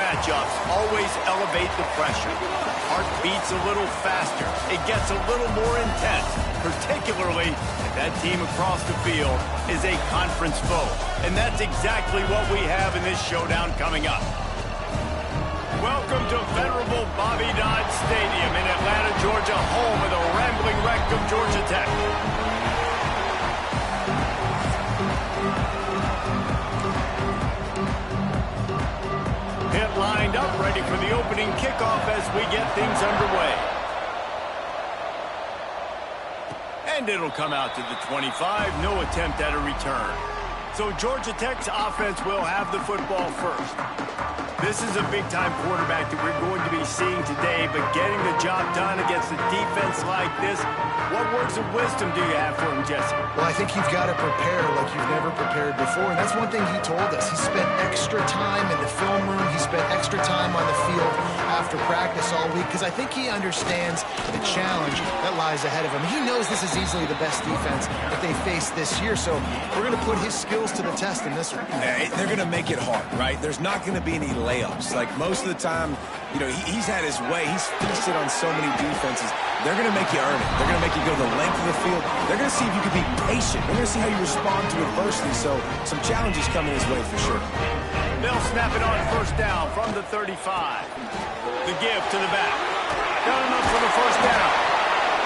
matchups always elevate the pressure. Heart beats a little faster. It gets a little more intense, particularly if that team across the field is a conference foe. And that's exactly what we have in this showdown coming up. Welcome to venerable Bobby Dodd Stadium in Atlanta, Georgia, home of the Rambling Wreck of Georgia Tech. Pitt lined up, ready for the opening kickoff as we get things underway. And it'll come out to the 25, no attempt at a return. So Georgia Tech's offense will have the football first. This is a big-time quarterback that we're going to be seeing today, but getting the job done against a defense like this, what words of wisdom do you have for him, Jesse? Well, I think you've got to prepare like you've never prepared before, and that's one thing he told us. He spent extra time in the film room. He spent extra time on the field after practice all week, because I think he understands the challenge that lies ahead of him. He knows this is easily the best defense that they face this year, so we're going to put his skills to the test in this one. They're going to make it hard, right? There's not going to be any layups. Like most of the time, you know, he's had his way. He's feasted on so many defenses. They're going to make you earn it. They're going to make you go the length of the field. They're going to see if you can be patient. They're going to see how you respond to adversity. So some challenges coming his way for sure. They'll snap it on first down from the 35. The give to the back. Got enough for the first down.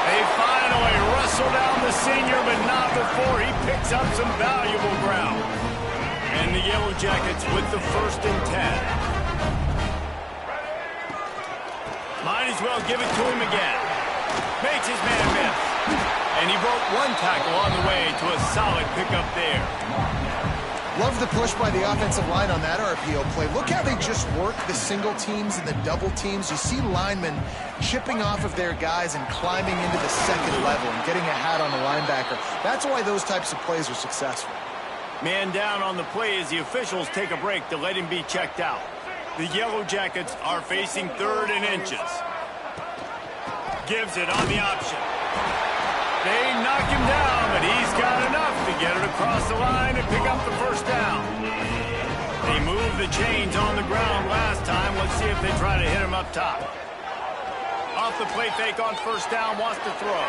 They finally wrestle down the senior, but not before he picks up some valuable ground. And the Yellow Jackets with the 1st and 10. Might as well give it to him again. Makes his man miss. And he broke one tackle on the way to a solid pickup there. Love the push by the offensive line on that RPO play. Look how they just work the single teams and the double teams. You see linemen chipping off of their guys and climbing into the second level and getting a hat on the linebacker. That's why those types of plays are successful. Man down on the play as the officials take a break to let him be checked out. The Yellow Jackets are facing 3rd and inches. Gives it on the option. They knock him down, but he's got enough to get it across the line and pick up the first down. They moved the chains on the ground last time. Let's see if they try to hit him up top. Off the play fake on first down, wants to throw.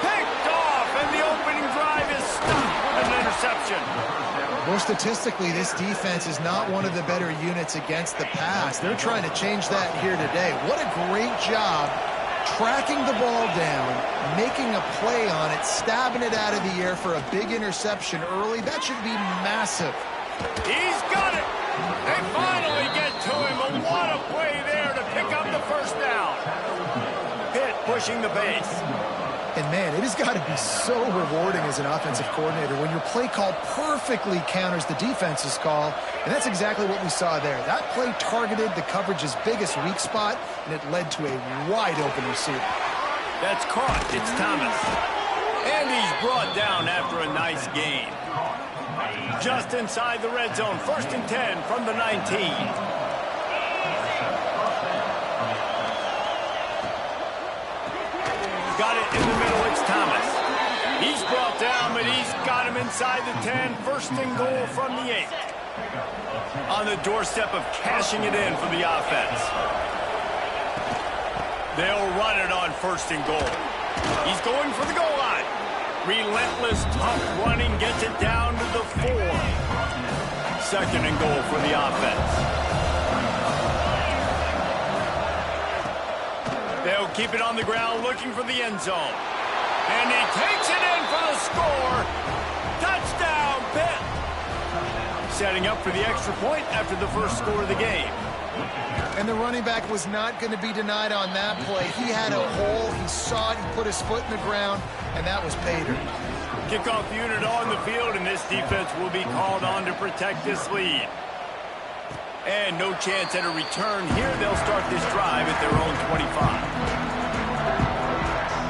Picked off, and the opening drive is stopped with an interception. More statistically, this defense is not one of the better units against the pass. They're trying to change that here today. What a great job tracking the ball down, making a play on it, stabbing it out of the air for a big interception early. That should be massive. He's got it. They finally get to him, but what a play there to pick up the first down. Pitt pushing the base. And, man, it has got to be so rewarding as an offensive coordinator when your play call perfectly counters the defense's call, and that's exactly what we saw there. That play targeted the coverage's biggest weak spot, and it led to a wide-open receiver. That's caught. It's Thomas. And he's brought down after a nice gain. Just inside the red zone, 1st and 10 from the 19. Got it in the middle, it's Thomas. He's brought down, but he's got him inside the 10. 1st and goal from the 8. On the doorstep of cashing it in for the offense. They'll run it on 1st and goal. He's going for the goal line. Relentless, tough running gets it down to the 4. 2nd and goal for the offense. They'll keep it on the ground looking for the end zone. And he takes it in for the score. Touchdown, Pitt. Setting up for the extra point after the first score of the game. And the running back was not going to be denied on that play. He had a hole. He saw it. He put his foot in the ground, and that was pay dirt. Kickoff unit on the field, and this defense will be called on to protect this lead. And no chance at a return here. They'll start this drive at their own 25.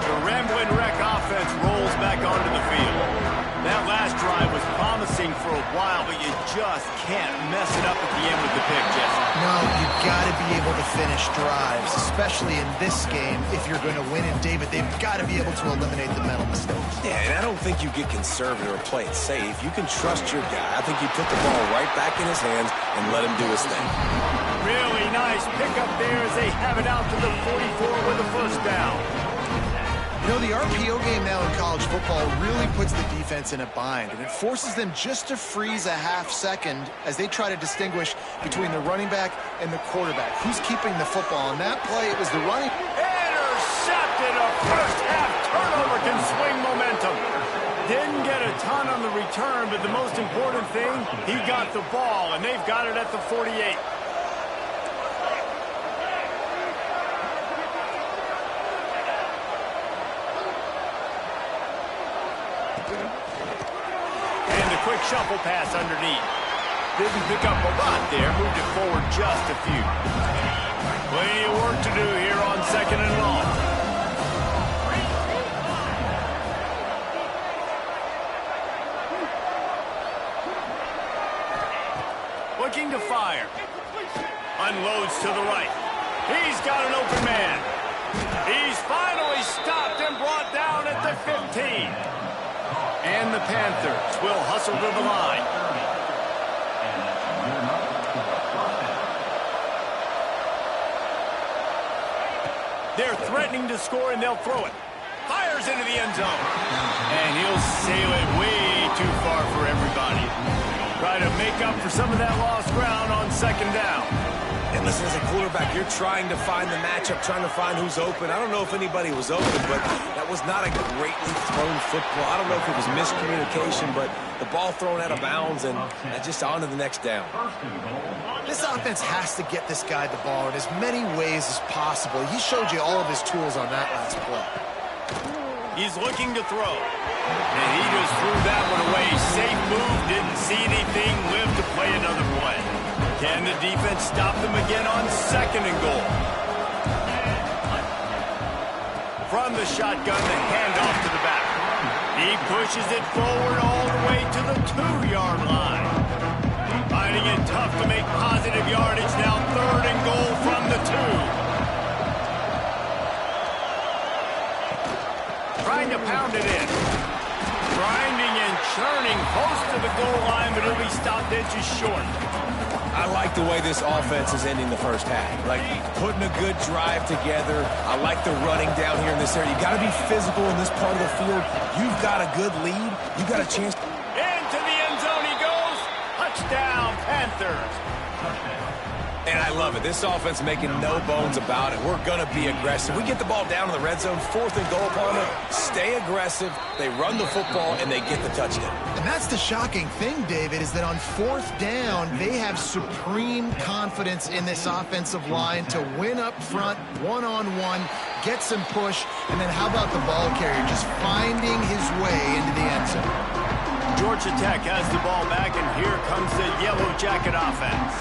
The Rambling Wreck offense rolls back onto the field. That last drive was promising for a while, but you just can't mess it up at the end with the pick, Jesse. No, you've got to be able to finish drives, especially in this game if you're going to win. And, David, they've got to be able to eliminate the mental mistakes. Yeah, and I don't think you get conservative or play it safe. You can trust your guy. I think you put the ball right back in his hands, and let him do his thing. Really nice pickup there as they have it out to the 44 with a first down. You know, the RPO game now in college football really puts the defense in a bind, and it forces them just to freeze a half second as they try to distinguish between the running back and the quarterback. Who's keeping the football? On that play, it was the running. Intercepted. A first half turnover can swing momentum. Didn't get a ton on the return, but the most important thing, he got the ball, and they've got it at the 48. Quick shuffle pass underneath. Didn't pick up a lot there. Moved it forward just a few. Plenty of work to do here on 2nd and long. Looking to fire. Unloads to the right. He's got an open man. He's finally stopped and brought down at the 15. And the Panthers will hustle to the line. They're threatening to score, and they'll throw it. Fires into the end zone. And he'll sail it way too far for everybody. Try to make up for some of that lost ground on 2nd down. And listen, as a quarterback, you're trying to find the matchup, trying to find who's open. I don't know if anybody was open, but that was not a greatly thrown football. I don't know if it was miscommunication, but the ball thrown out of bounds and just on to the next down. This offense has to get this guy the ball in as many ways as possible. He showed you all of his tools on that last play. He's looking to throw. And he just threw that one away. Safe move, didn't see anything, lived to play another play. Can the defense stop them again on 2nd and goal? From the shotgun, the handoff to the back. He pushes it forward all the way to the 2-yard line. Finding it tough to make positive yardage. Now 3rd and goal from the 2. Trying to pound it in. Grinding and churning close to the goal line, but he'll be stopped inches short. I like the way this offense is ending the first half. Like, putting a good drive together. I like the running down here in this area. You got to be physical in this part of the field. You've got a good lead. You've got a chance. Into the end zone he goes. Touchdown, Panthers. And I love it. This offense making no bones about it. We're going to be aggressive. We get the ball down in the red zone, 4th and goal upon it. Stay aggressive. They run the football, and they get the touchdown. And that's the shocking thing, David, is that on 4th down, they have supreme confidence in this offensive line to win up front, one-on-one, get some push, and then how about the ball carrier just finding his way into the end zone? Georgia Tech has the ball back, and here comes the Yellow Jacket offense.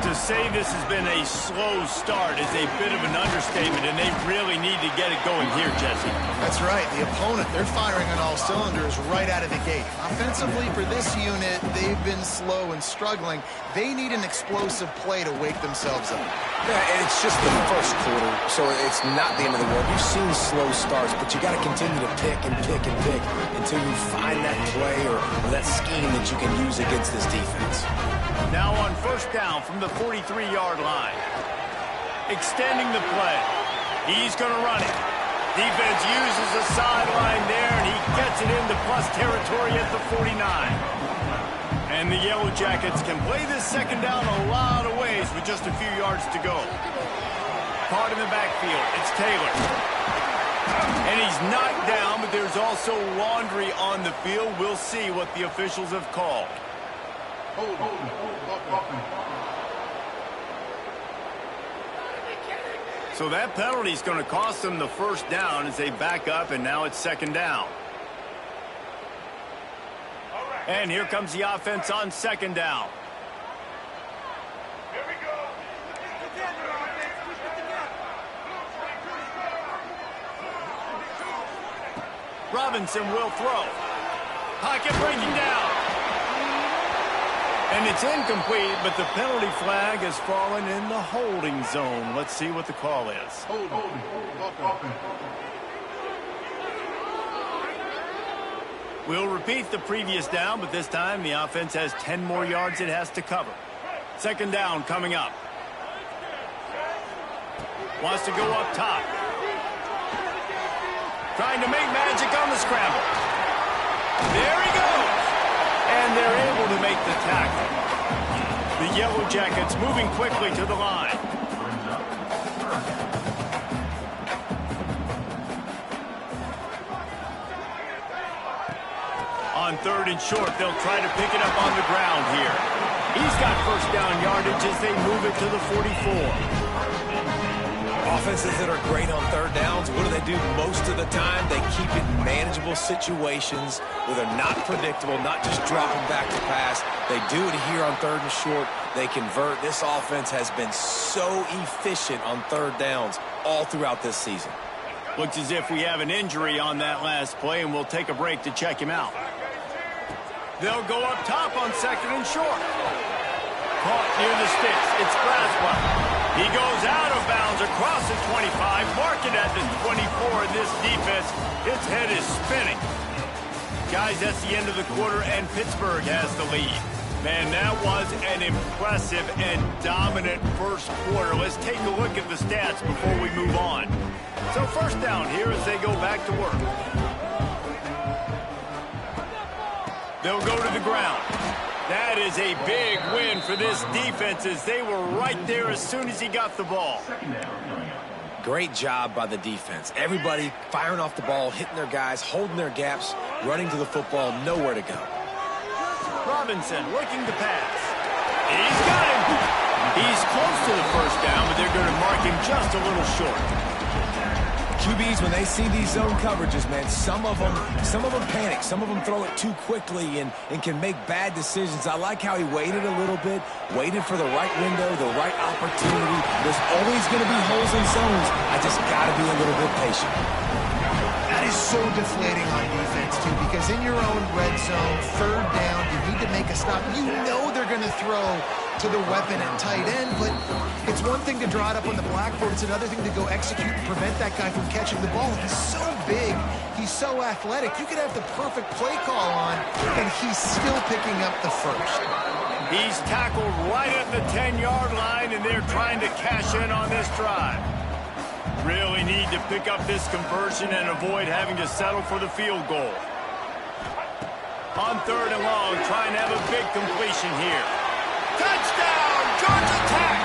To say this has been a slow start is a bit of an understatement, and they really need to get it going here, Jesse. That's right. The opponent, they're firing on all cylinders right out of the gate. Offensively, for this unit, they've been slow and struggling. They need an explosive play to wake themselves up. Yeah, and it's just the first quarter, so it's not the end of the world. We've seen slow starts, but you got to continue to pick and pick and pick until you find that play or that scheme that you can use against this defense. Now on 1st down from the 43-yard line. Extending the play. He's going to run it. Defense uses the sideline there, and he gets it into plus territory at the 49. And the Yellow Jackets can play this 2nd down a lot of ways with just a few yards to go. Caught in the backfield. It's Taylor. And he's knocked down, but there's also laundry on the field. We'll see what the officials have called. So that penalty is going to cost them the 1st down as they back up, and now it's 2nd down. And here comes the offense on 2nd down. Here we go. Robinson will throw. Pocket breaking down. And it's incomplete, but the penalty flag has fallen in the holding zone. Let's see what the call is. We'll repeat the previous down, but this time the offense has 10 more yards it has to cover. Second down coming up. Wants to go up top. Trying to make magic on the scramble. There he goes. And they're able to make the tackle. The Yellow Jackets moving quickly to the line. On third and short, they'll try to pick it up on the ground here. He's got first down yardage as they move it to the 44. Offenses that are great on third downs, what do? Most of the time, they keep it in manageable situations where they're not predictable, not just dropping back to pass. They do it here on third and short. They convert. This offense has been so efficient on third downs all throughout this season. Looks as if we have an injury on that last play, and we'll take a break to check him out. They'll go up top on second and short. Caught near the sticks. It's Braswell. He goes out of bounds across the 25, marking at the 24. This defense, its head is spinning. Guys, that's the end of the quarter, and Pittsburgh has the lead. Man, that was an impressive and dominant first quarter. Let's take a look at the stats before we move on. So first down here as they go back to work. They'll go to the ground. That is a big win for this defense as they were right there as soon as he got the ball. Great job by the defense. Everybody firing off the ball, hitting their guys, holding their gaps, running to the football, nowhere to go. Robinson looking to pass. He's got him. He's close to the first down, but they're going to mark him just a little short. QBs, when they see these zone coverages, man, some of them panic. Some of them throw it too quickly and can make bad decisions. I like how he waited a little bit, waited for the right window, the right opportunity. There's always going to be holes in zones. I just got to be a little bit patient. That is so deflating on defense, too, because in your own red zone, third down, you need to make a stop. You know they're going to throw to the weapon at tight end, but it's one thing to draw it up on the blackboard. It's another thing to go execute and prevent that guy from catching the ball. He's so big. He's so athletic. You could have the perfect play call on, and he's still picking up the first. He's tackled right at the 10-yard line, and they're trying to cash in on this drive. Really need to pick up this conversion and avoid having to settle for the field goal. On third and long, trying to have a big completion here. Touchdown, Georgia Tech!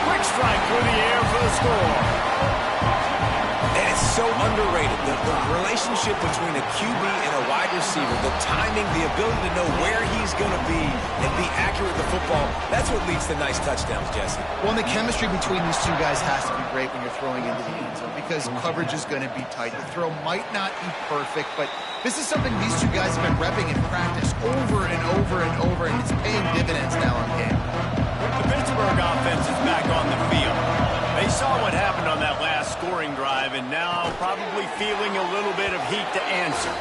Quick strike through the air for the score. And it's so underrated. The relationship between a QB and a wide receiver, the timing, the ability to know where he's going to be and be accurate with the football, that's what leads to nice touchdowns, Jesse. Well, and the chemistry between these two guys has to be great when you're throwing into the end zone because coverage is going to be tight. The throw might not be perfect, but this is something these two guys have been repping in practice over and over and over, and it's paying dividends now in game. The Pittsburgh offense is back on the field. They saw what happened on that last scoring drive, and now probably feeling a little bit of heat to answer.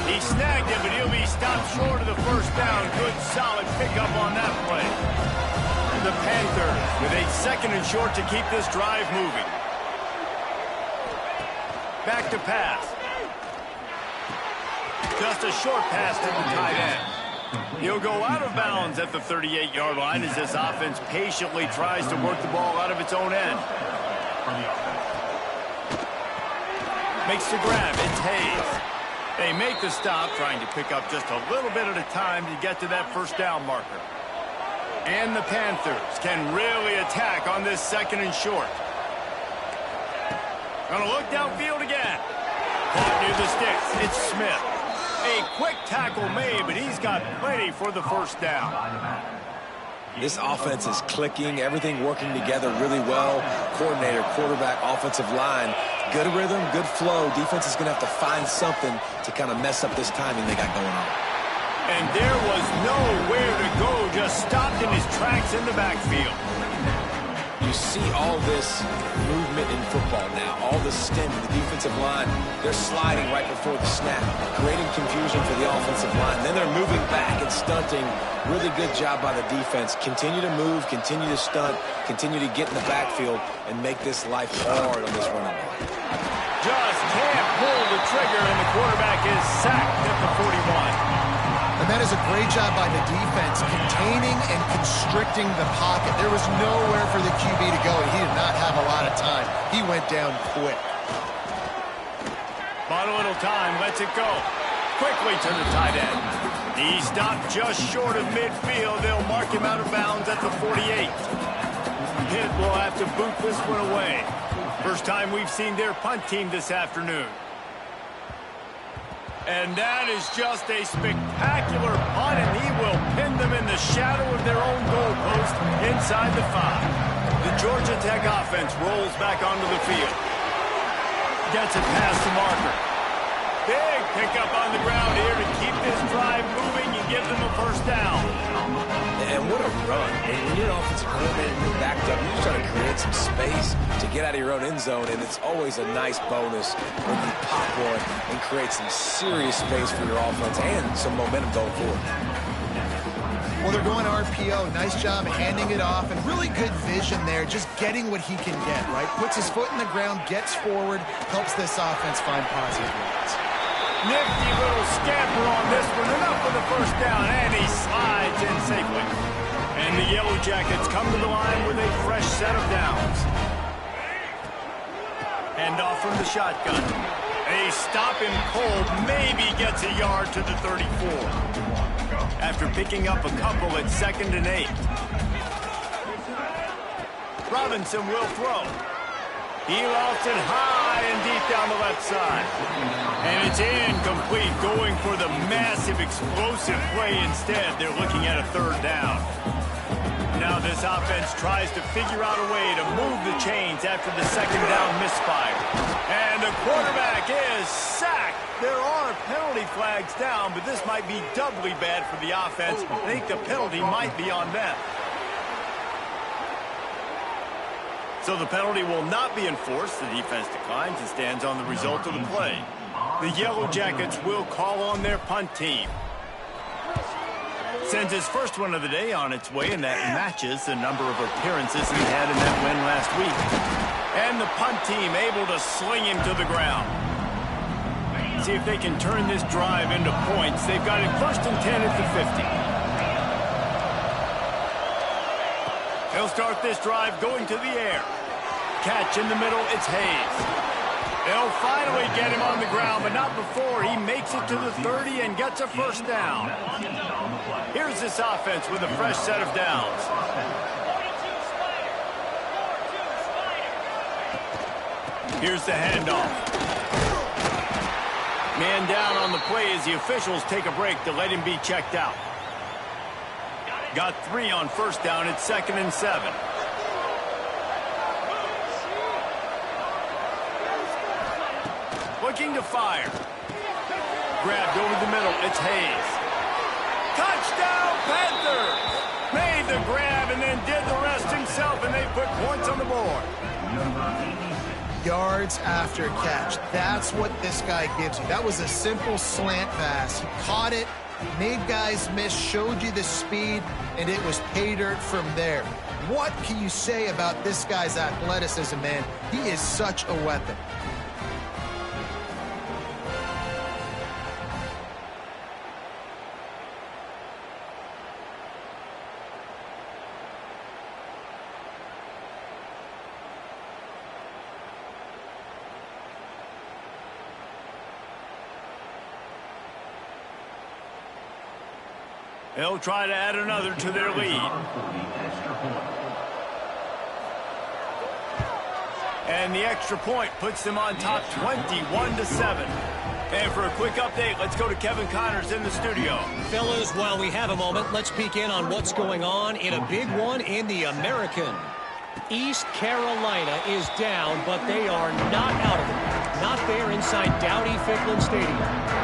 He snagged him, but he'll be stopped short of the first down. Good, solid pickup on that play. The Panthers with a second and short to keep this drive moving. Back to pass. Just a short pass to the tight end. He'll go out of bounds at the 38-yard line as this offense patiently tries to work the ball out of its own end. Makes the grab. It's Hayes. They make the stop, trying to pick up just a little bit at a time to get to that first down marker. And the Panthers can really attack on this second and short. Gonna look downfield again. Caught near the sticks. It's Smith. A quick tackle made, but he's got plenty for the first down. This offense is clicking, everything working together really well. Coordinator, quarterback, offensive line. Good rhythm, good flow. Defense is going to have to find something to kind of mess up this timing they got going on. And there was nowhere to go, just stopped in his tracks in the backfield. You see all this movement in football now, all the stem, the defensive line, they're sliding right before the snap, creating confusion for the offensive line. Then they're moving back and stunting. Really good job by the defense. Continue to move, continue to stunt, continue to get in the backfield and make this life hard on this running back. Just can't pull the trigger, and the quarterback is sacked at the 41. And that that is a great job by the defense, containing and constricting the pocket. There was nowhere for the QB to go, and he did not have a lot of time. He went down quick. Bought a little time, lets it go. Quickly to the tight end. He stopped just short of midfield. They'll mark him out of bounds at the 48. Pitt will have to boot this one away. First time we've seen their punt team this afternoon. And that is just a spectacular punt, and he will pin them in the shadow of their own goalpost inside the 5. The Georgia Tech offense rolls back onto the field. Gets it past the marker. Big pickup on the ground here to keep this drive moving and give them a first down. And what a run. And when you're an offensive coordinator and you're backed up, you're just trying to create some space to get out of your own end zone, and it's always a nice bonus when you pop one and create some serious space for your offense and some momentum going forward. Well, they're going RPO. Nice job handing it off, and really good vision there, just getting what he can get, right? Puts his foot in the ground, gets forward, helps this offense find positive yards. Nifty little scamper on this one, enough for the first down, and he slides in safely. And the Yellow Jackets come to the line with a fresh set of downs. Hand off from the shotgun. They stop him cold, maybe gets a yard to the 34. After picking up a couple at 2nd and 8. Robinson will throw. He lofts it high and deep down the left side. And it's incomplete, going for the massive explosive play instead. They're looking at a 3rd down. Now this offense tries to figure out a way to move the chains after the 2nd down misfire. And the quarterback is sacked. There are penalty flags down, but this might be doubly bad for the offense. I think the penalty might be on them. So the penalty will not be enforced. The defense declines and stands on the result of the play. The Yellow Jackets will call on their punt team. Sends his first one of the day on its way, and that matches the number of appearances he had in that win last week. And the punt team able to sling him to the ground. See if they can turn this drive into points. They've got it 1st and 10 at the 50. He'll start this drive going to the air. Catch in the middle, it's Hayes. They'll finally get him on the ground, but not before he makes it to the 30 and gets a first down. Here's this offense with a fresh set of downs. Here's the handoff. Man down on the play as the officials take a break to let him be checked out. Got 3 on first down at 2nd and 7. Looking to fire. Grabbed over the middle. It's Hayes. Touchdown, Panthers! Made the grab and then did the rest himself, and they put points on the board. Yards after catch. That's what this guy gives you. That was a simple slant pass. He caught it, made guys miss, showed you the speed, and it was pay dirt from there. What can you say about this guy's athleticism, man? He is such a weapon. They'll try to add another to their lead. And the extra point puts them on top 21-7. And for a quick update, let's go to Kevin Connors in the studio. Fellas, while we have a moment, let's peek in on what's going on in a big one in the American. East Carolina is down, but they are not out of it. Not there inside Dowdy-Ficklin Stadium.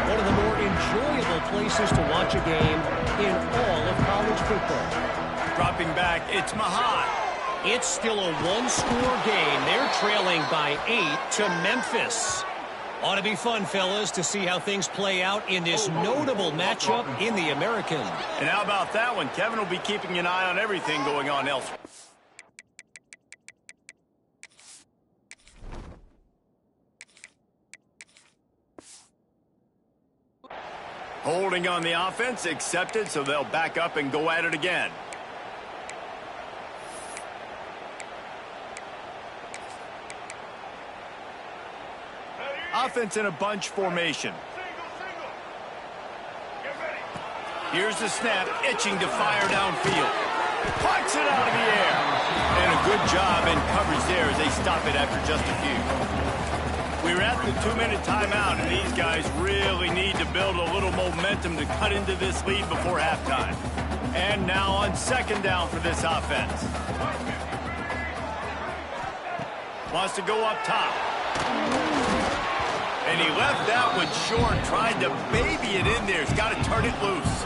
One of the more enjoyable places to watch a game in all of college football. Dropping back, it's Mahat. It's still a one-score game. They're trailing by 8 to Memphis. Ought to be fun, fellas, to see how things play out in this notable matchup in the American. And how about that one? Kevin will be keeping an eye on everything going on elsewhere. Holding on the offense, accepted, so they'll back up and go at it again. Offense in a bunch formation. Here's the snap, itching to fire downfield. Puts it out of the air. And a good job in coverage there as they stop it after just a few. We're at the 2-minute timeout, and these guys really need to build a little momentum to cut into this lead before halftime. And now on second down for this offense. Wants to go up top. And he left that one short, tried to baby it in there. He's got to turn it loose.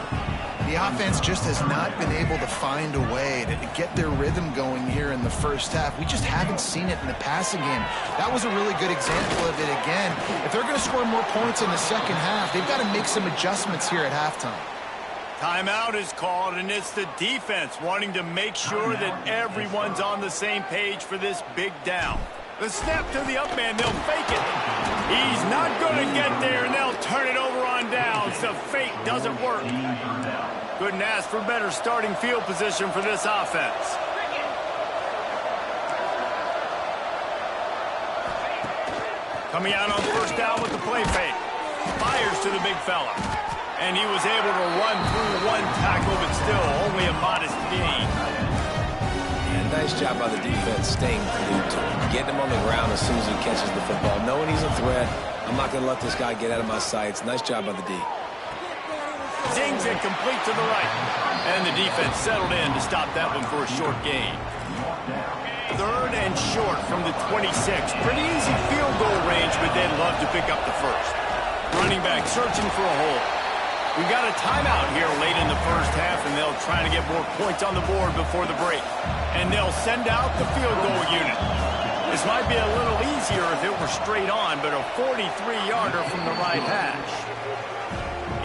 The offense just has not been able to find a way to get their rhythm going here in the first half. We just haven't seen it in the passing game. That was a really good example of it again. If they're going to score more points in the second half, they've got to make some adjustments here at halftime. Timeout is called, and it's the defense wanting to make sure that everyone's on the same page for this big down. The snap to the up man, they'll fake it. He's not going to get there, and they'll turn it over on downs. The fake doesn't work. Couldn't ask for better starting field position for this offense. Coming out on first down with the play fake. Fires to the big fella. And he was able to run through one tackle, but still only a modest gain. Nice job by the defense staying glued to him, getting him on the ground as soon as he catches the football, knowing he's a threat. I'm not going to let this guy get out of my sights. Nice job by the D. Zings it complete to the right. And the defense settled in to stop that one for a short gain. Third and short from the 26. Pretty easy field goal range, but they'd love to pick up the first. Running back searching for a hole. We got a timeout here late in the first half, and they'll try to get more points on the board before the break. And they'll send out the field goal unit. This might be a little easier if it were straight on, but a 43-yarder from the right hash.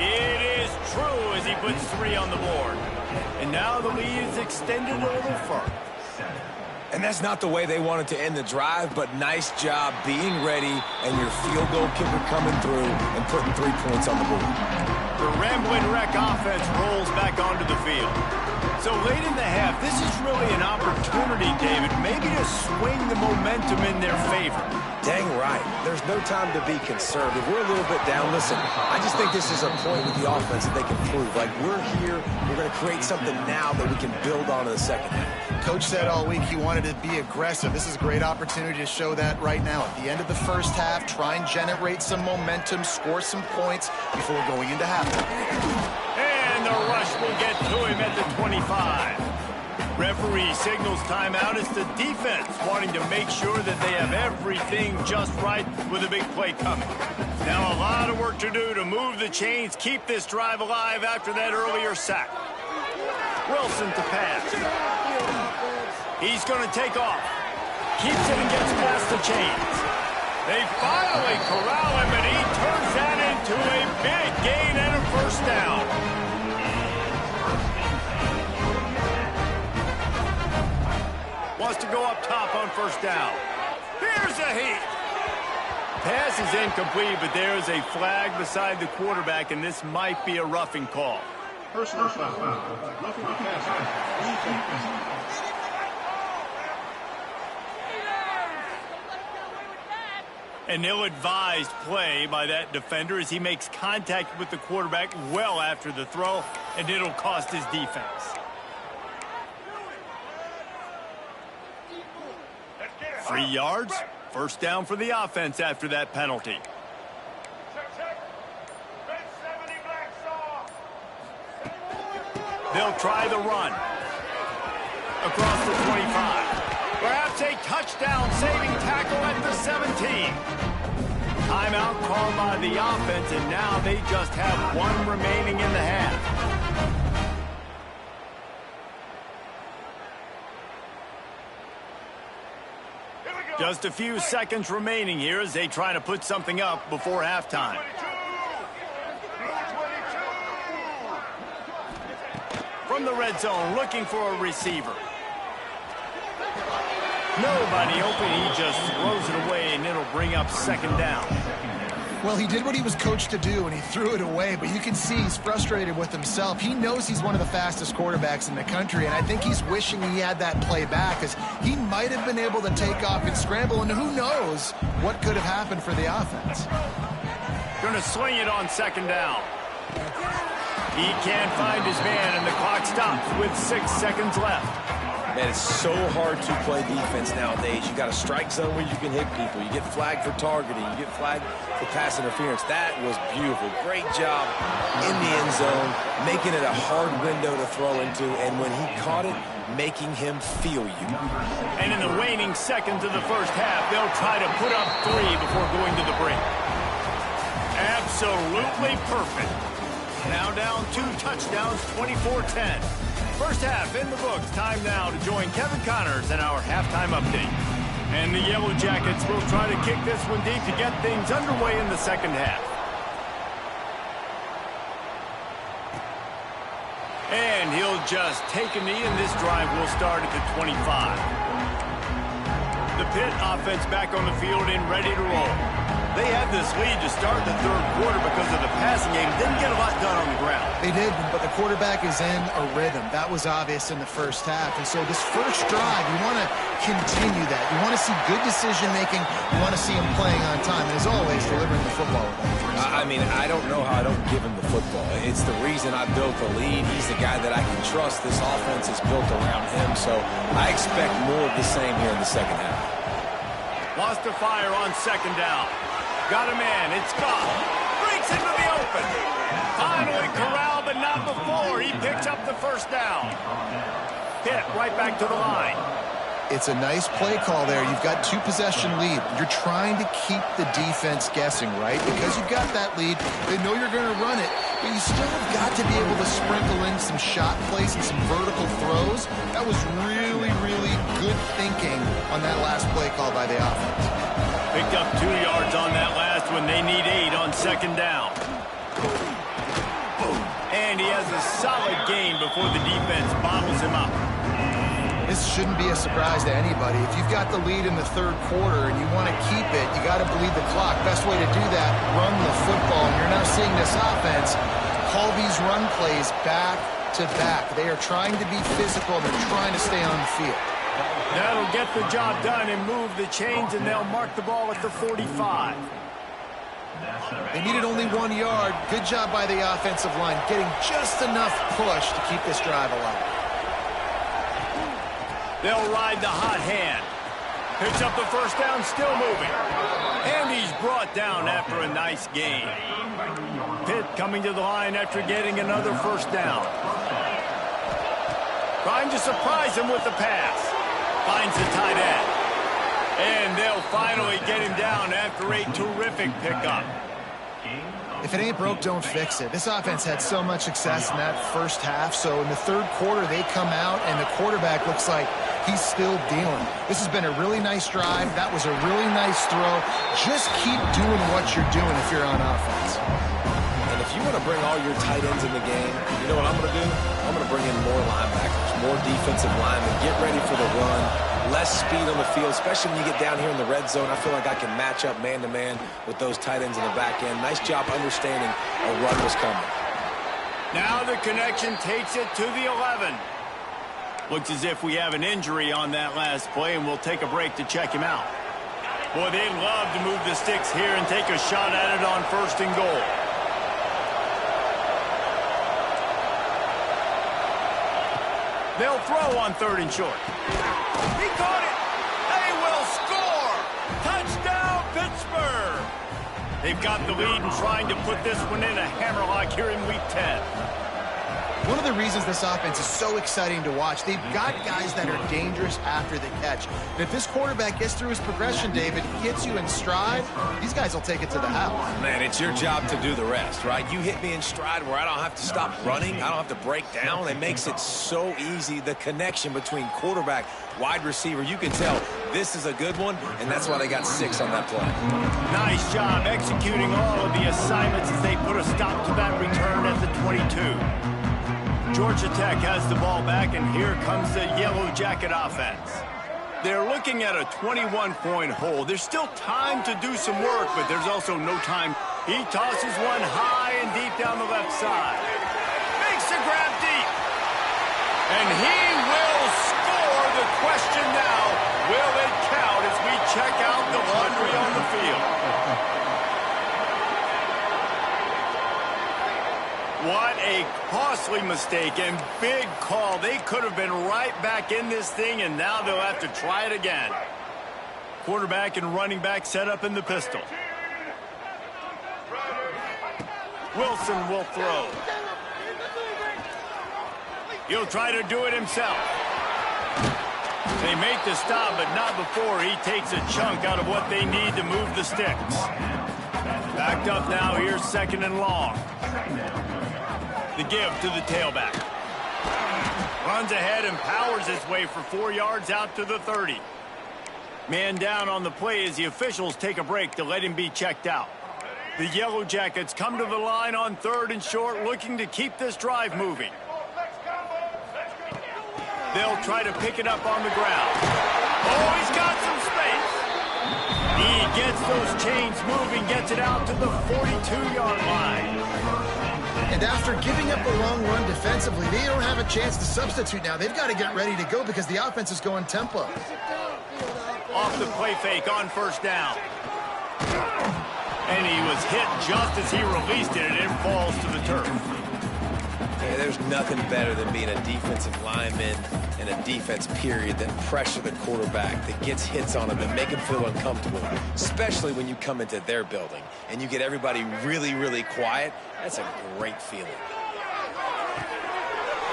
It is true as he puts 3 on the board. And now the lead is extended a little further. And that's not the way they wanted to end the drive, but nice job being ready and your field goal kicker coming through and putting 3 points on the board. The Rambling Wreck offense rolls back onto the field. So late in the half, this is really an opportunity, David, maybe to swing the momentum in their favor. Dang right. There's no time to be conservative. We're a little bit down. Listen, I just think this is a point with the offense that they can prove. Like, we're here, we're going to create something now that we can build on in the second half. Coach said all week he wanted to be aggressive. This is a great opportunity to show that right now. At the end of the first half, try and generate some momentum, score some points before going into halftime. And the rush will get to him at the 25. Referee signals timeout. It's the defense wanting to make sure that they have everything just right with a big play coming. Now a lot of work to do to move the chains, keep this drive alive after that earlier sack. Wilson to pass. He's going to take off. Keeps it and gets past the chains. They finally corral him, and he turns that into a big gain and a first down. Wants to go up top on first down. Here's a heat. Pass is incomplete, but there's a flag beside the quarterback, and this might be a roughing call. Personal foul. Roughing the passer. An ill-advised play by that defender as he makes contact with the quarterback well after the throw, and it'll cost his defense. Three yards, first down for the offense after that penalty. They'll try the run. Across the 25. Perhaps a touchdown-saving tackle at the 17. Timeout called by the offense, and now they just have one remaining in the half. Just a few seconds remaining here as they try to put something up before halftime. From the red zone, looking for a receiver. Nobody open, he just throws it away, and it'll bring up second down. Well, he did what he was coached to do, and he threw it away, but you can see he's frustrated with himself. He knows he's one of the fastest quarterbacks in the country, and I think he's wishing he had that play back, because he might have been able to take off and scramble, and who knows what could have happened for the offense. Going to swing it on second down. He can't find his man, and the clock stops with 6 seconds left. Man, it's so hard to play defense nowadays. You got a strike zone where you can hit people. You get flagged for targeting. You get flagged for pass interference. That was beautiful. Great job in the end zone, making it a hard window to throw into, and when he caught it, making him feel you. And in the waning seconds of the first half, they'll try to put up 3 before going to the break. Absolutely perfect. Now down 2 touchdowns, 24-10. First half in the books. Time now to join Kevin Connors in our halftime update. And the Yellow Jackets will try to kick this one deep to get things underway in the second half. And he'll just take a knee, and this drive will start at the 25. The Pitt offense back on the field and ready to roll. They had this lead to start the third quarter because of the passing game. Didn't get a lot done on the ground. They did, but the quarterback is in a rhythm. That was obvious in the first half. And so this first drive, you want to continue that. You want to see good decision-making. You want to see him playing on time. And as always, delivering the football with accuracy. I mean, I don't know how I don't give him the football. It's the reason I built the lead. He's the guy that I can trust. This offense is built around him. So I expect more of the same here in the second half. Lost a fire on second down. Got a man. It's Goff. Breaks into the open. Finally corralled, but not before. He picks up the first down. Pitt right back to the line. It's a nice play call there. You've got 2-possession lead. You're trying to keep the defense guessing, right? Because you've got that lead. They know you're going to run it, but you still have got to be able to sprinkle in some shot plays and some vertical throws. That was really, really good thinking on that last play call by the offense. Picked up 2 yards on that last one. They need 8 on second down. And he has a solid gain before the defense bottles him up. This shouldn't be a surprise to anybody. If you've got the lead in the third quarter and you want to keep it, you got to bleed the clock. Best way to do that, run the football. And you're now seeing this offense call these run plays back to back. They are trying to be physical. They're trying to stay on the field. That'll get the job done and move the chains, and they'll mark the ball at the 45. They needed only 1 yard. Good job by the offensive line, getting just enough push to keep this drive alive. They'll ride the hot hand. Picks up the first down, still moving. And he's brought down after a nice gain. Pitt coming to the line after getting another first down. Trying to surprise him with the pass. Finds the tight end. And they'll finally get him down after a terrific pickup. If it ain't broke, don't fix it. This offense had so much success in that first half, so in the third quarter they come out and the quarterback looks like he's still dealing. This has been a really nice drive. That was a really nice throw. Just keep doing what you're doing if you're on offense. And if you want to bring all your tight ends in the game, you know what I'm going to do? I'm going to bring in more linebackers, more defensive linemen, get ready for the run, less speed on the field, especially when you get down here in the red zone. I feel like I can match up man-to-man with those tight ends in the back end. Nice job understanding a run was coming. Now the connection takes it to the 11. Looks as if we have an injury on that last play, and we'll take a break to check him out. Boy, they'd love to move the sticks here and take a shot at it on 1st and goal. They'll throw on 3rd and short. He caught it. They will score. Touchdown, Pittsburgh. They've got the lead and trying to put this one in a hammerlock here in Week 10. One of the reasons this offense is so exciting to watch, they've got guys that are dangerous after the catch. And if this quarterback gets through his progression, David, hits you in stride, these guys will take it to the house. Man, it's your job to do the rest, right? You hit me in stride where I don't have to stop running. I don't have to break down. It makes it so easy. The connection between quarterback, wide receiver, you can tell this is a good one, and that's why they got 6 on that play. Nice job executing all of the assignments as they put a stop to that return at the 22. Georgia Tech has the ball back, and here comes the Yellow Jacket offense. They're looking at a 21-point hole. There's still time to do some work, but there's also no time. He tosses one high and deep down the left side. Makes the grab deep. And he will score. The question now, will it count as we check out the laundry on the field? What a costly mistake and big call. They could have been right back in this thing, and now they'll have to try it again. Quarterback and running back set up in the pistol. Wilson will throw. He'll try to do it himself. They make the stop, but not before he takes a chunk out of what they need to move the sticks. Backed up now, here's 2nd and long. The give to the tailback. Runs ahead and powers his way for 4 yards out to the 30. Man down on the play as the officials take a break to let him be checked out. The Yellow Jackets come to the line on 3rd and short, looking to keep this drive moving. They'll try to pick it up on the ground. Oh, he's got some space. He gets those chains moving, gets it out to the 42-yard line. And after giving up a long run defensively, they don't have a chance to substitute now. They've got to get ready to go because the offense is going tempo. Off the play fake on 1st down. And he was hit just as he released it, and it falls to the turf. Yeah, there's nothing better than being a defensive lineman and a defense period that pressure the quarterback, that gets hits on him, that make him feel uncomfortable, especially when you come into their building and you get everybody really, really quiet. That's a great feeling.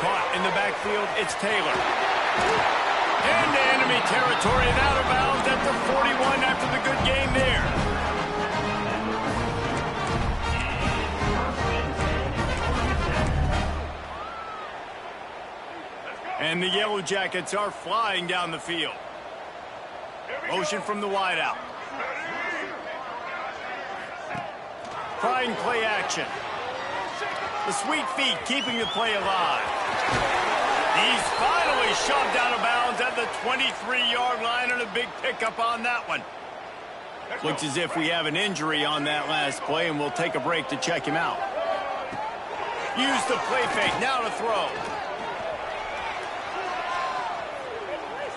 Caught in the backfield, it's Taylor. Into enemy territory and out of bounds at the 41 after the good game there. And the Yellow Jackets are flying down the field. Motion from the wideout. Trying play action. The sweet feet keeping the play alive. He's finally shoved out of bounds at the 23-yard line, and a big pickup on that one. Looks as if we have an injury on that last play, and we'll take a break to check him out. Use the play fake, now to throw.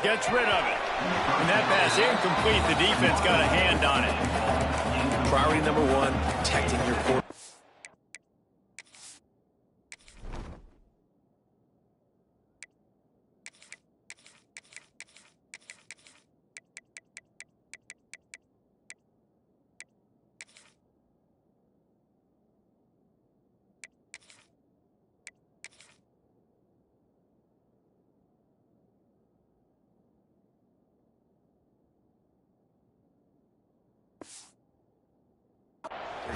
Gets rid of it. And that pass incomplete. The defense got a hand on it. Priority number 1, protecting your quarterback.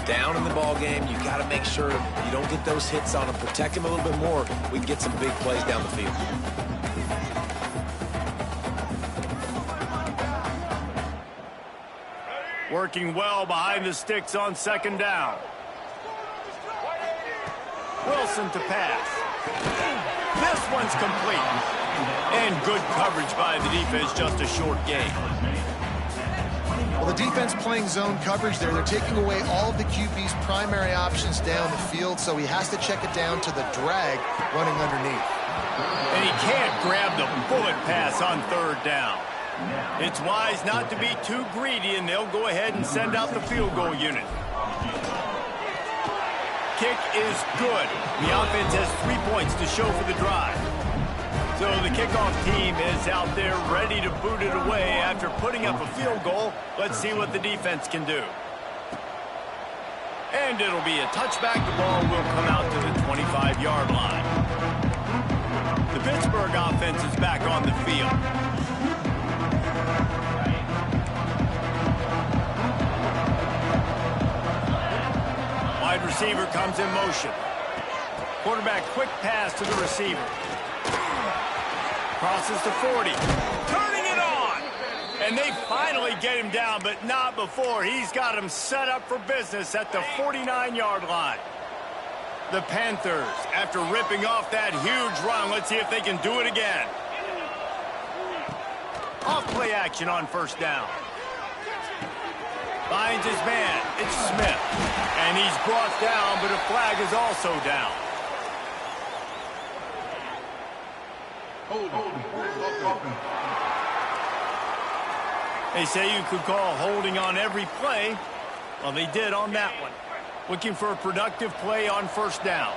Down in the ball game, you got to make sure you don't get those hits on them. Protect him a little bit more. We can get some big plays down the field. Working well behind the sticks on 2nd down. Wilson to pass. This one's complete. And good coverage by the defense, just a short gain. Well, the defense playing zone coverage there. They're taking away all of the QB's primary options down the field, so he has to check it down to the drag running underneath. And he can't grab the bullet pass on 3rd down. It's wise not to be too greedy, and they'll go ahead and send out the field goal unit. Kick is good. The offense has 3 points to show for the drive. So the kickoff team is out there ready to boot it away after putting up a field goal. Let's see what the defense can do. And it'll be a touchback. The ball will come out to the 25-yard line. The Pittsburgh offense is back on the field. Wide receiver comes in motion. Quarterback quick pass to the receiver. Crosses to 40. Turning it on. And they finally get him down, but not before. He's got him set up for business at the 49-yard line. The Panthers, after ripping off that huge run, let's see if they can do it again. Off play action on first down. Finds his man. It's Smith. And he's brought down, but a flag is also down. They say you could call holding on every play. Well, they did on that one. Looking for a productive play on first down.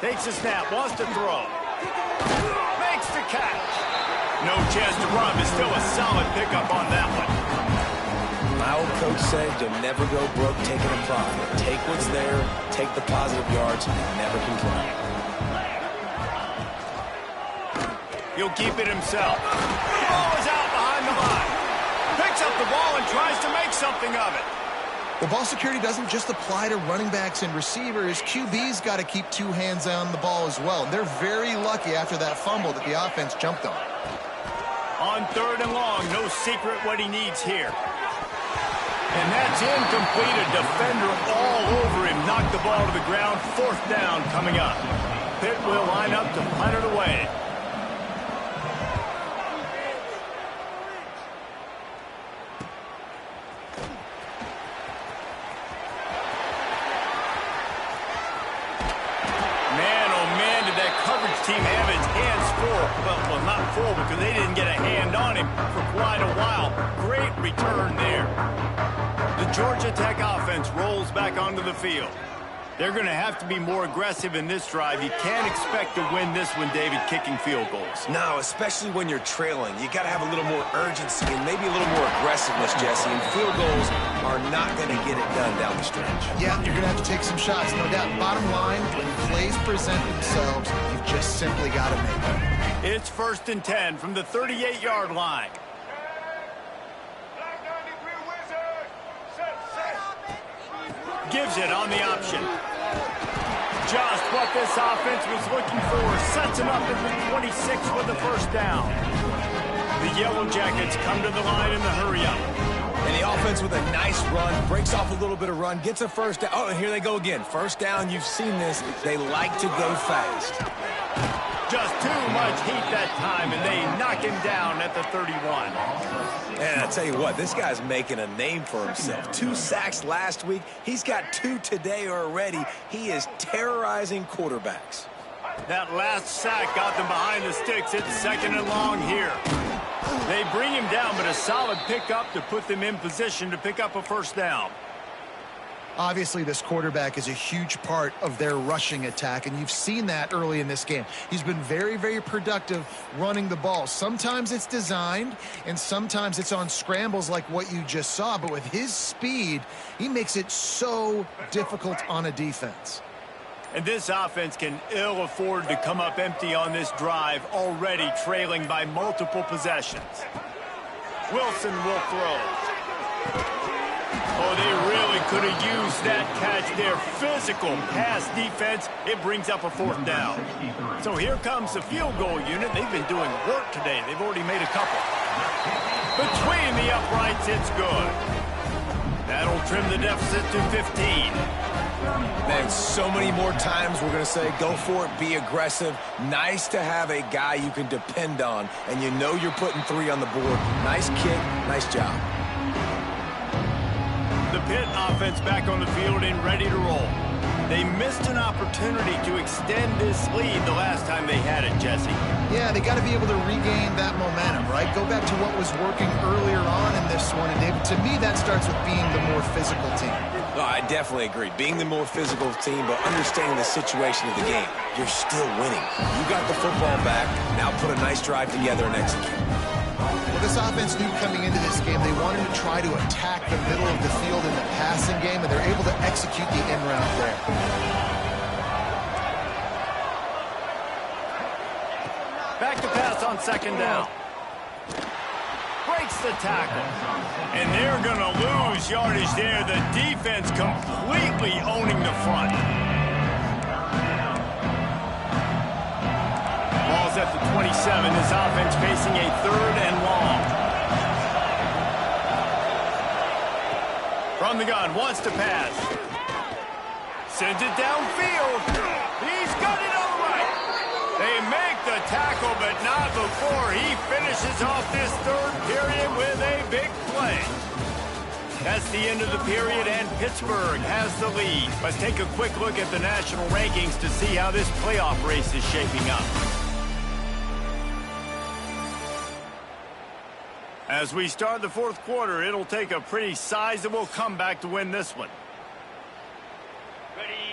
Takes a snap, wants to throw. Makes the catch. No chance to run, but still a solid pickup on that one. My old coach said you'll never go broke taking a profit. Take what's there, take the positive yards, and never complain. He'll keep it himself. The ball is out behind the line. Picks up the ball and tries to make something of it. Well, ball security doesn't just apply to running backs and receivers. QB's got to keep two hands on the ball as well. And they're very lucky after that fumble that the offense jumped on. On third and long, no secret what he needs here. And that's incomplete. A defender all over him. Knocked the ball to the ground. Fourth down coming up. Pitt will line up to punt it away. Team have its hands full. Well, not full because they didn't get a hand on him for quite a while. Great return there. The Georgia Tech offense rolls back onto the field. They're going to have to be more aggressive in this drive. You can't expect to win this one, David, kicking field goals. No, especially when you're trailing. You got to have a little more urgency and maybe a little more aggressiveness, Jesse. And field goals are not going to get it done down the stretch. Yeah, you're going to have to take some shots, no doubt. Bottom line, when plays present themselves, you've just simply got to make them. It's 1st and 10 from the 38-yard line. Gives it on the option. Just what this offense was looking for. Sets him up at the 26 with the first down. The Yellow Jackets come to the line in the hurry-up. And the offense with a nice run, breaks off a little bit of run, gets a first down. Oh, and here they go again. First down, you've seen this. They like to go fast. Just too much heat that time, and they knock him down at the 31. And I tell you what, this guy's making a name for himself. 2 sacks last week. He's got 2 today already. He is terrorizing quarterbacks. That last sack got them behind the sticks. It's 2nd and long here. They bring him down, but a solid pickup to put them in position to pick up a first down. Obviously, this quarterback is a huge part of their rushing attack, and you've seen that early in this game. He's been very, very productive running the ball. Sometimes it's designed, and sometimes it's on scrambles like what you just saw. But with his speed, he makes it so difficult on a defense. And this offense can ill afford to come up empty on this drive, already trailing by multiple possessions. Wilson will throw. Oh, they really could have used that catch there. Physical pass defense. It brings up a 4th down. So here comes the field goal unit. They've been doing work today. They've already made a couple. Between the uprights, it's good. That'll trim the deficit to 15. Man, so many more times we're going to say, go for it, be aggressive. Nice to have a guy you can depend on, and you know you're putting 3 on the board. Nice kick, nice job. The Pitt offense back on the field and ready to roll. They missed an opportunity to extend this lead the last time they had it, Jesse. Yeah, they got to be able to regain that momentum, right? Go back to what was working earlier on in this one. And David, to me, that starts with being the more physical team. No, I definitely agree. Being the more physical team, but understanding the situation of the game. You're still winning. You got the football back. Now put a nice drive together and execute. Well, this offense knew coming into this game they wanted to try to attack the middle of the field in the passing game, and they're able to execute the in-route play. Back to pass on 2nd down. Breaks the tackle. And they're going to lose yardage there. The defense completely owning the front. Ball's at the 27. This offense facing a 3rd and long. From the gun, wants to pass. Sends it downfield. He's got it all right. the tackle, but not before he finishes off this third period with a big play. That's the end of the period, and Pittsburgh has the lead. Let's take a quick look at the national rankings to see how this playoff race is shaping up. As we start the fourth quarter, it'll take a pretty sizable comeback to win this one.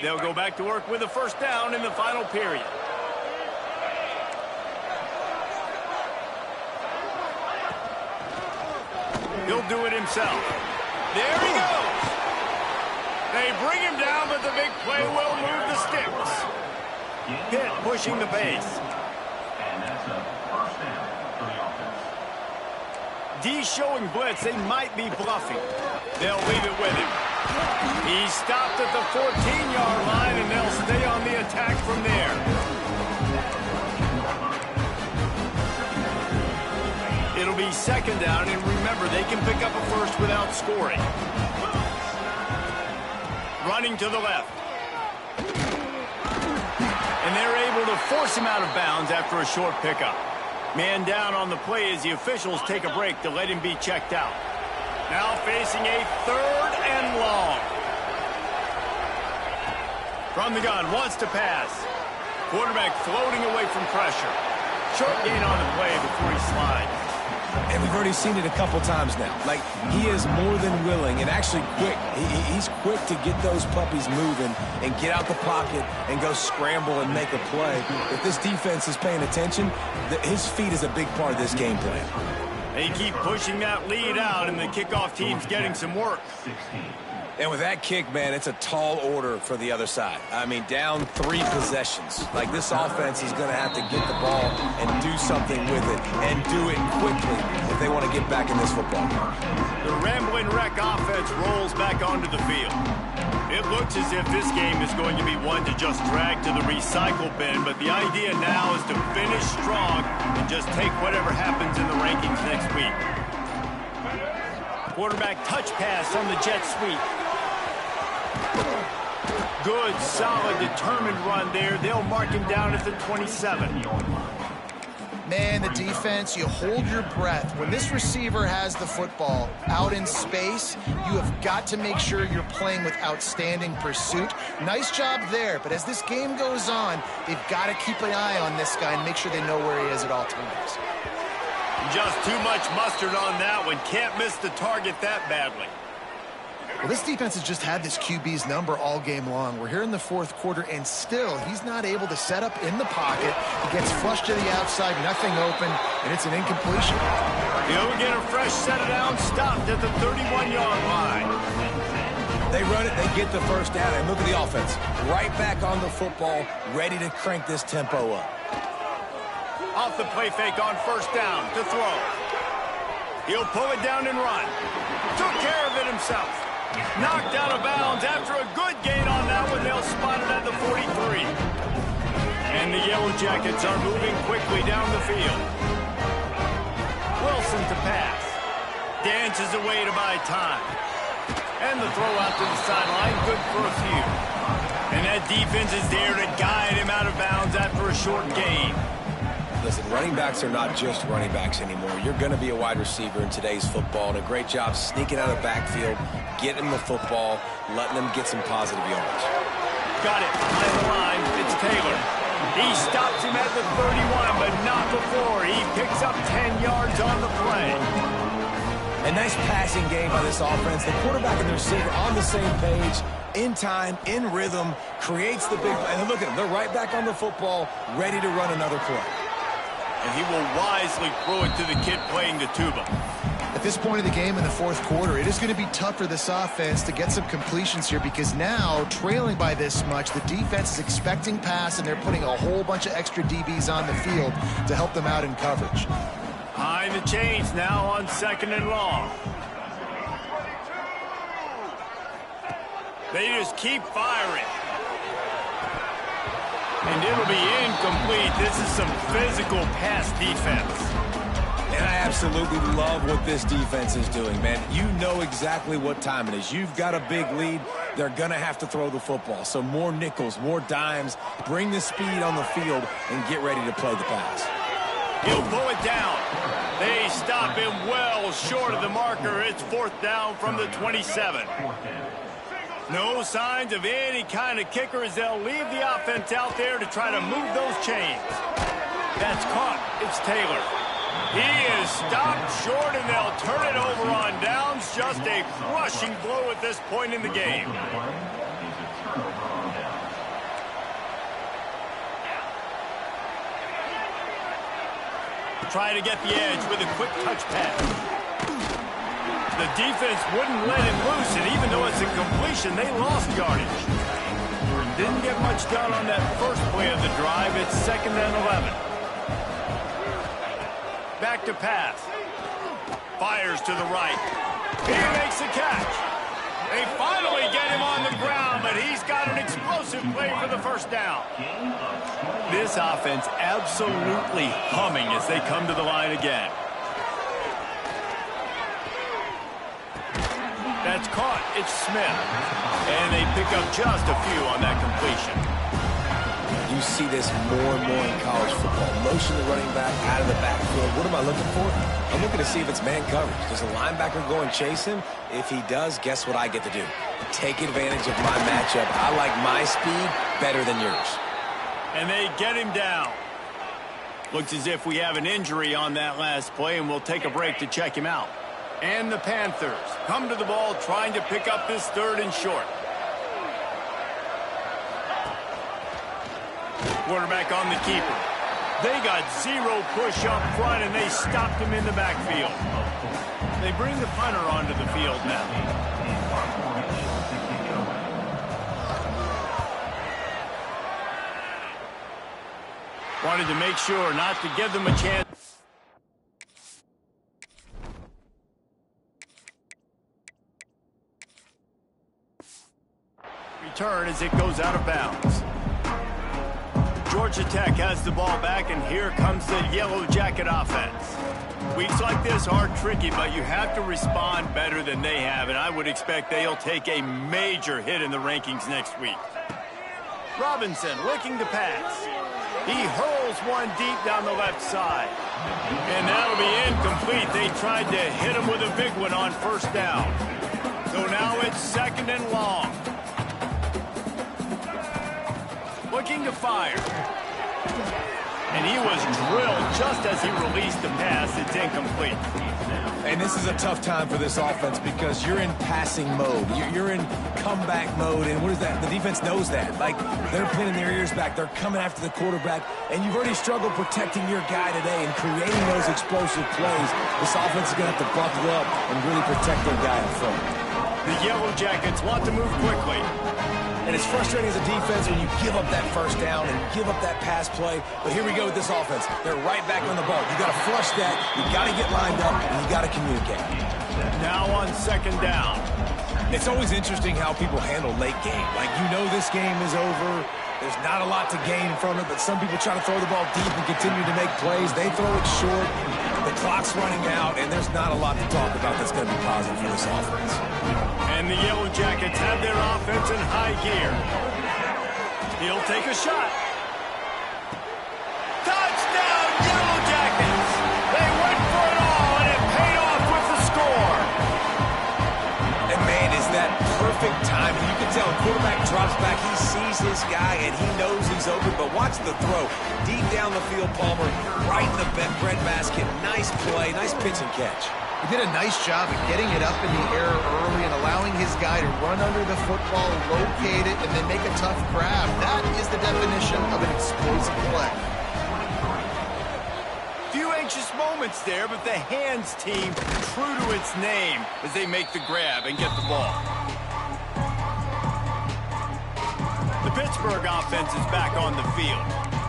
They'll go back to work with a first down in the final period. He'll do it himself. There he goes. They bring him down, but the big play will move the sticks. Pitt pushing the pace. And that's a first down for the offense. D showing blitz. They might be bluffing. They'll leave it with him. He stopped at the 14-yard line, and they'll stay on the attack from there. It'll be second down, and remember, they can pick up a first without scoring. Running to the left. And they're able to force him out of bounds after a short pickup. Man down on the play as the officials take a break to let him be checked out. Now facing a third and long. From the gun, wants to pass. Quarterback floating away from pressure. Short gain on the play before he slides. And we've already seen it a couple times now. Like, he is more than willing and actually quick. He's quick to get those puppies moving and get out the pocket and go scramble and make a play. If this defense is paying attention, his feet is a big part of this game plan. They keep pushing that lead out, and the kickoff team's getting some work. And with that kick, man, it's a tall order for the other side. I mean, down 3 possessions. Like, this offense is going to have to get the ball and do something with it and do it quickly if they want to get back in this football game. The Ramblin' Wreck offense rolls back onto the field. It looks as if this game is going to be one to just drag to the recycle bin, but the idea now is to finish strong and just take whatever happens in the rankings next week. Quarterback touch pass on the jet sweep. Good, solid, determined run there. They'll mark him down at the 27. Man, the defense, you hold your breath. When this receiver has the football out in space, you have got to make sure you're playing with outstanding pursuit. Nice job there, but as this game goes on, they've got to keep an eye on this guy and make sure they know where he is at all times. Just too much mustard on that one. Can't miss the target that badly. Well, this defense has just had this QB's number all game long. We're here in the fourth quarter, and still, he's not able to set up in the pocket. He gets flushed to the outside, nothing open, and it's an incompletion. He'll get a fresh set it down, stopped at the 31-yard line. They run it, they get the first down, and look at the offense. Right back on the football, ready to crank this tempo up. Off the play fake on first down to throw. He'll pull it down and run. Took care of it himself. Knocked out of bounds after a good gain on that one. They'll spot it at the 43. And the Yellow Jackets are moving quickly down the field. Wilson to pass. Dances away to buy time. And the throw out to the sideline. Good for a few. And that defense is there to guide him out of bounds after a short gain. Listen, running backs are not just running backs anymore. You're going to be a wide receiver in today's football, and a great job sneaking out of the backfield, getting the football, letting them get some positive yards. Got it behind the line. It's Taylor. He stops him at the 31, but not before. He picks up 10 yards on the play. A nice passing game by this offense. The quarterback and the receiver on the same page, in time, in rhythm, creates the big play. And look at them. They're right back on the football, ready to run another play. And he will wisely throw it to the kid playing the tuba. At this point of the game in the fourth quarter, it is going to be tough for this offense to get some completions here because now, trailing by this much, the defense is expecting pass, and they're putting a whole bunch of extra DBs on the field to help them out in coverage. Behind the chains now on second and long. They just keep firing. And it'll be incomplete. This is some physical pass defense. And I absolutely love what this defense is doing, man. You know exactly what time it is. You've got a big lead. They're going to have to throw the football. So more nickels, more dimes. Bring the speed on the field and get ready to play the pass. He'll pull it down. They stop him well short of the marker. It's 4th down from the 27. No signs of any kind of kicker as they'll leave the offense out there to try to move those chains. That's caught. It's Taylor. He is stopped short, and they'll turn it over on downs. Just a crushing blow at this point in the game. Trying to get the edge with a quick touch pass. The defense wouldn't let him loose, and even though it's a completion, they lost yardage. Didn't get much done on that first play of the drive. It's 2nd and 11. Back to pass. Fires to the right. He makes the catch. They finally get him on the ground, but he's got an explosive play for the 1st down. This offense absolutely humming as they come to the line again. That's caught. It's Smith. And they pick up just a few on that completion. You see this more and more in college football. Motion the running back out of the backfield. What am I looking for? I'm looking to see if it's man coverage. Does the linebacker go and chase him? If he does, guess what I get to do? Take advantage of my matchup. I like my speed better than yours. And they get him down. Looks as if we have an injury on that last play, and we'll take a break to check him out. And the Panthers come to the ball trying to pick up this 3rd and short. Quarterback on the keeper. They got 0 push up front, and they stopped him in the backfield. They bring the punter onto the field now. Wanted to make sure not to give them a chance. Return as it goes out of bounds. Georgia Tech has the ball back, and here comes the Yellow Jacket offense. Weeks like this are tricky, but you have to respond better than they have, and I would expect they'll take a major hit in the rankings next week. Robinson looking to pass. He hurls one deep down the left side. And that'll be incomplete. They tried to hit him with a big one on 1st down. So now it's 2nd and long. Looking to fire. And he was drilled just as he released the pass. It's incomplete. And this is a tough time for this offense because you're in passing mode. You're in comeback mode, and what is that? The defense knows that. Like, they're pinning their ears back. They're coming after the quarterback, and you've already struggled protecting your guy today and creating those explosive plays. This offense is going to have to buckle up and really protect their guy in front. The Yellow Jackets want to move quickly. And it's frustrating as a defense when you give up that 1st down and give up that pass play. But here we go with this offense. They're right back on the ball. You got to flush that. You got to get lined up, and you got to communicate. Now on 2nd down. It's always interesting how people handle late game. Like, you know this game is over. There's not a lot to gain from it, but some people try to throw the ball deep and continue to make plays. They throw it short. The clock's running out, and there's not a lot to talk about that's going to be positive for this offense. And the Yellow Jackets have their offense in high gear. He'll take a shot. Touchdown, Yellow Jackets! They went for it all, and it paid off with the score. And, man, is that perfect timing. You can tell quarterback drops back. He sees his guy, and he knows he's open. But watch the throw. Deep down the field, Palmer, right in the bread basket. Nice play, nice pitch and catch. He did a nice job of getting it up in the air early and allowing his guy to run under the football, locate it, and then make a tough grab. That is the definition of an explosive play. Few anxious moments there, but the hands team true to its name as they make the grab and get the ball. The Pittsburgh offense is back on the field.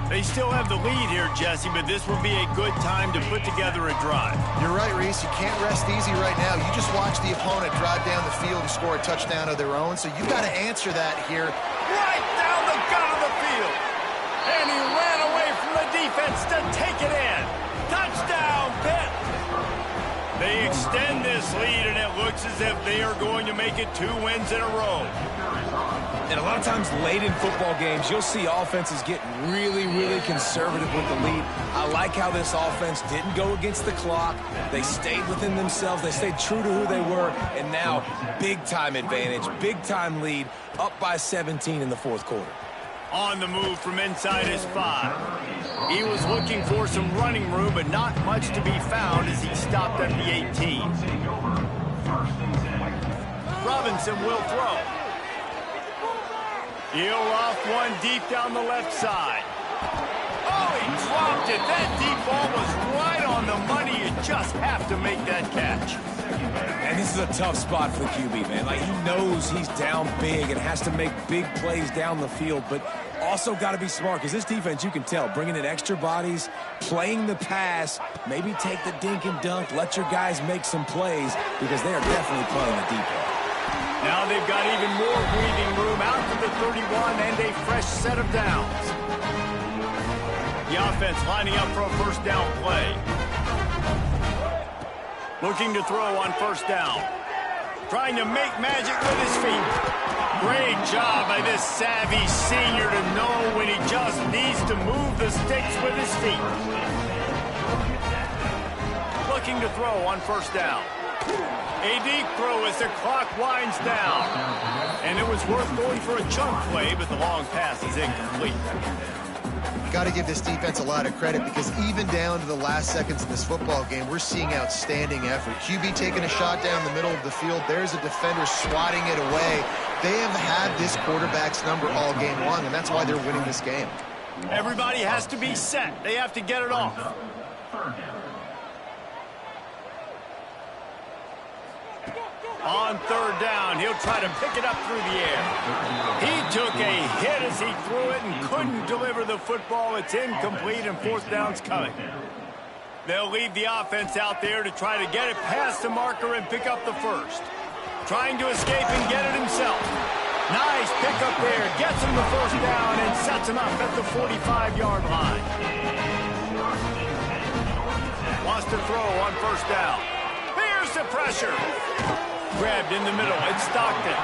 They still have the lead here, Jesse, but this will be a good time to put together a drive. You're right, Reese. You can't rest easy right now. You just watch the opponent drive down the field and score a touchdown of their own, so you've got to answer that here. Right down the gut of the field. And he ran away from the defense to take it in. Touchdown, Pitt. They extend this lead, and it looks as if they are going to make it 2 wins in a row. And a lot of times late in football games, you'll see offenses get really, really conservative with the lead. I like how this offense didn't go against the clock. They stayed within themselves. They stayed true to who they were. And now, big-time advantage, big-time lead, up by 17 in the fourth quarter. On the move from inside his 5. He was looking for some running room, but not much to be found as he stopped at the 18. Robinson will throw. He'll loft one deep down the left side. Oh, he dropped it. That deep ball was right on the money. You just have to make that catch. And this is a tough spot for the QB, man. Like, he knows he's down big and has to make big plays down the field, but also got to be smart because this defense, you can tell, bringing in extra bodies, playing the pass, maybe take the dink and dunk, let your guys make some plays because they are definitely playing the deep ball. Now they've got even more breathing room out to the 31 and a fresh set of downs. The offense lining up for a first down play. Looking to throw on first down. Trying to make magic with his feet. Great job by this savvy senior to know when he just needs to move the sticks with his feet. Looking to throw on first down. A deep throw as the clock winds down. And it was worth going for a chunk play, but the long pass is incomplete. Got to give this defense a lot of credit because even down to the last seconds of this football game, we're seeing outstanding effort. QB taking a shot down the middle of the field. There's a defender swatting it away. They have had this quarterback's number all game long, and that's why they're winning this game. Everybody has to be set. They have to get it off. On third down, he'll try to pick it up through the air. He took a hit as he threw it and couldn't deliver the football. It's incomplete, and fourth down's coming. They'll leave the offense out there to try to get it past the marker and pick up the first. Trying to escape and get it himself. Nice pickup there. Gets him the first down and sets him up at the 45-yard line. Wants to throw on first down. Here's the pressure. Grabbed in the middle. It's Stockton.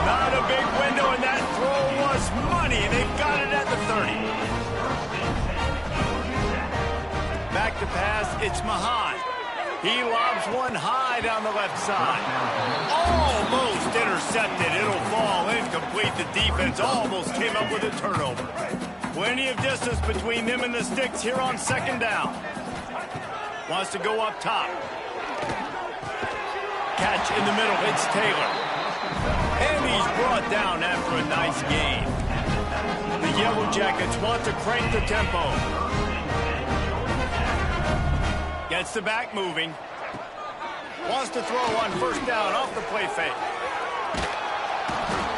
Not a big window, and that throw was money. They've got it at the 30. Back to pass. It's Mahan. He lobs one high down the left side. Almost intercepted. It'll fall incomplete. The defense almost came up with a turnover. Plenty of distance between them and the sticks here on second down. Wants to go up top. Catch in the middle. It's Taylor. And he's brought down after a nice gain. The Yellow Jackets want to crank the tempo. Gets the back moving. Wants to throw on first down off the play fake.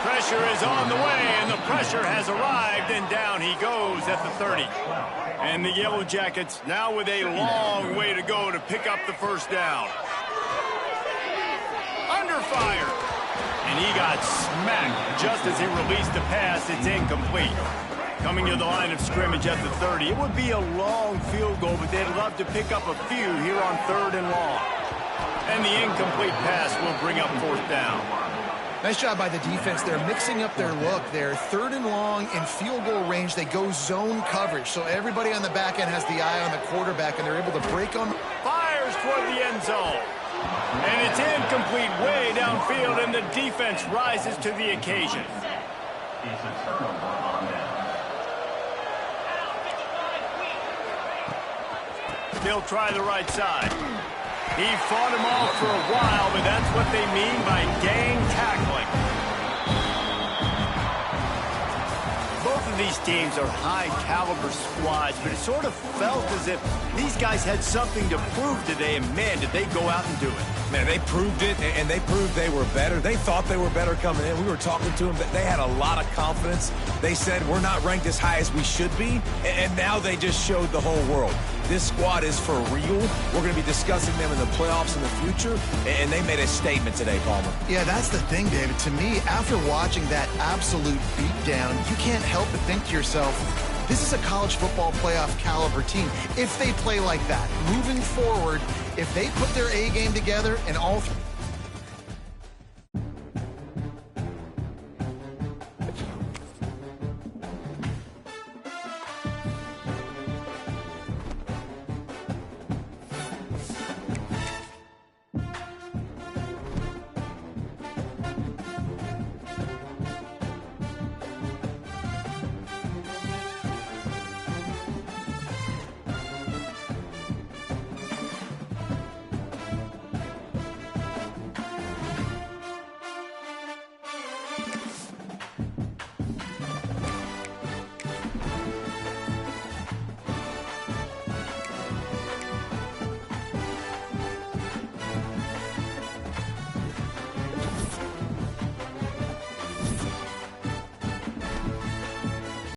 Pressure is on the way, and the pressure has arrived, and down he goes at the 30. And the Yellow Jackets now with a long way to go to pick up the first down. Under fire. And he got smacked just as he released the pass. It's incomplete. Coming to the line of scrimmage at the 30. It would be a long field goal, but they'd love to pick up a few here on third and long. And the incomplete pass will bring up fourth down. Nice job by the defense. They're mixing up their look. They're third and long in field goal range. They go zone coverage. So everybody on the back end has the eye on the quarterback, and they're able to break on. Fires toward the end zone. And it's incomplete way downfield, and the defense rises to the occasion. They'll try the right side. He fought him off for a while, but that's what they mean by gang tackling. Both of these teams are high-caliber squads, but it sort of felt as if these guys had something to prove today, and man, did they go out and do it. Man, they proved it, and they proved they were better. They thought they were better coming in. We were talking to them, but they had a lot of confidence. They said, we're not ranked as high as we should be, and now they just showed the whole world. This squad is for real. We're going to be discussing them in the playoffs in the future, and they made a statement today, Palmer. Yeah, that's the thing, David. To me, after watching that absolute beatdown, you can't help but think to yourself, This is a college football playoff caliber team. If they play like that, moving forward, if they put their A game together and all